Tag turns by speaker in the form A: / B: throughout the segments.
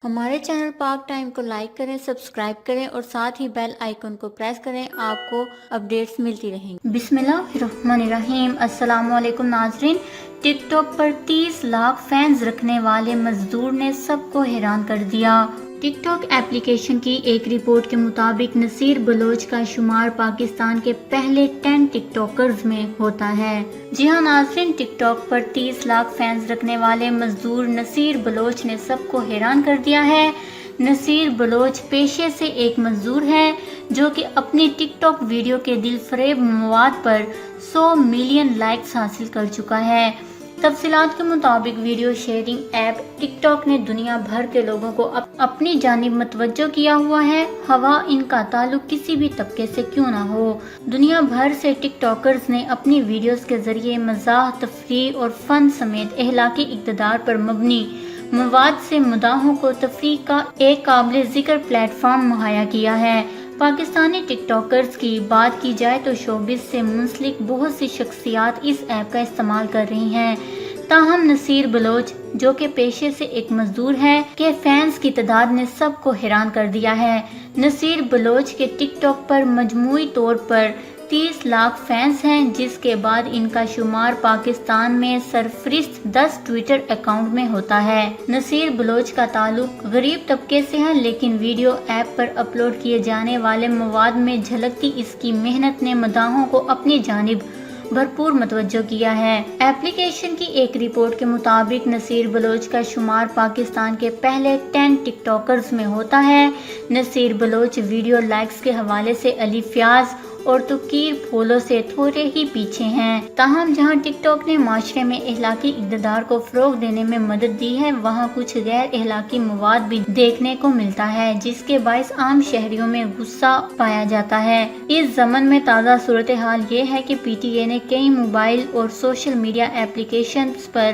A: ہمارے چینل پاک ٹائم کو لائک کریں، سبسکرائب کریں اور ساتھ ہی بیل آئیکن کو پریس کریں، آپ کو اپڈیٹس ملتی رہیں گی۔
B: بسم اللہ الرحمن الرحیم۔ السلام علیکم ناظرین۔ ٹک ٹاک پر 30 لاکھ فینز رکھنے والے مزدور نے سب کو حیران کر دیا۔ ٹک ٹاک ایپلیکیشن کی ایک رپورٹ کے مطابق نصیر بلوچ کا شمار پاکستان کے پہلے 10 ٹک ٹاکرز میں ہوتا ہے۔ جی ہاں ناظرین، ٹک ٹاک پر 30 لاکھ فینز رکھنے والے مزدور نصیر بلوچ نے سب کو حیران کر دیا ہے۔ نصیر بلوچ پیشے سے ایک مزدور ہے جو کہ اپنی ٹک ٹاک ویڈیو کے دل فریب مواد پر 100 ملین لائکس حاصل کر چکا ہے۔ تفصیلات کے مطابق ویڈیو شیئرنگ ایپ ٹک ٹاک نے دنیا بھر کے لوگوں کو اپنی جانب متوجہ کیا ہوا ہے، خواہ ان کا تعلق کسی بھی طبقے سے کیوں نہ ہو۔ دنیا بھر سے ٹک ٹاکرز نے اپنی ویڈیوز کے ذریعے مزاح، تفریح اور فن سمیت اخلاقی اقدار پر مبنی مواد سے مداحوں کو تفریح کا ایک قابل ذکر پلیٹ فارم مہیا کیا ہے۔ پاکستانی ٹک ٹاکرز کی بات کی جائے تو شوبز سے منسلک بہت سی شخصیات اس ایپ کا استعمال کر رہی ہیں، تاہم نصیر بلوچ جو کہ پیشے سے ایک مزدور ہے کے فینز کی تعداد نے سب کو حیران کر دیا ہے۔ نصیر بلوچ کے ٹک ٹاک پر مجموعی طور پر 30 لاکھ فینز ہیں، جس کے بعد ان کا شمار پاکستان میں سرفہرست 10 ٹویٹر اکاؤنٹ میں ہوتا ہے۔ نصیر بلوچ کا تعلق غریب طبقے سے ہے، لیکن ویڈیو ایپ پر اپلوڈ کیے جانے والے مواد میں جھلکتی اس کی محنت نے مداحوں کو اپنی جانب بھرپور متوجہ کیا ہے۔ ایپلیکیشن کی ایک رپورٹ کے مطابق نصیر بلوچ کا شمار پاکستان کے پہلے 10 ٹک ٹاکرز میں ہوتا ہے۔ نصیر بلوچ ویڈیو لائکس کے حوالے سے علی فیاض اور تقیر پھولو سے تھوڑے ہی پیچھے ہیں، تاہم جہاں ٹک ٹاک نے معاشرے میں اخلاقی اقدار کو فروغ دینے میں مدد دی ہے، وہاں کچھ غیر اخلاقی مواد بھی دیکھنے کو ملتا ہے، جس کے باعث عام شہریوں میں غصہ پایا جاتا ہے۔ اس ضمن میں تازہ صورتحال یہ ہے کہ پی ٹی اے نے کئی موبائل اور سوشل میڈیا ایپلیکیشنز پر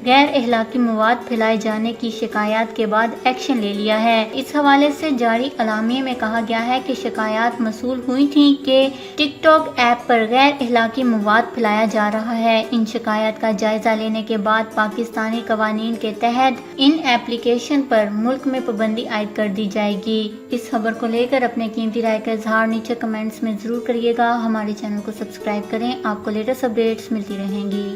B: غیر اخلاقی مواد پھیلائے جانے کی شکایات کے بعد ایکشن لے لیا ہے۔ اس حوالے سے جاری اعلامیے میں کہا گیا ہے کہ شکایات موصول ہوئی تھیں کہ ٹک ٹاک ایپ پر غیر اخلاقی مواد پھیلایا جا رہا ہے۔ ان شکایات کا جائزہ لینے کے بعد پاکستانی قوانین کے تحت ان ایپلیکیشن پر ملک میں پابندی عائد کر دی جائے گی۔ اس خبر کو لے کر اپنے قیمتی رائے کا اظہار نیچے کمنٹس میں ضرور کریے گا۔ ہمارے چینل کو سبسکرائب کریں، آپ کو لیٹسٹ اپڈیٹس ملتی رہیں گی۔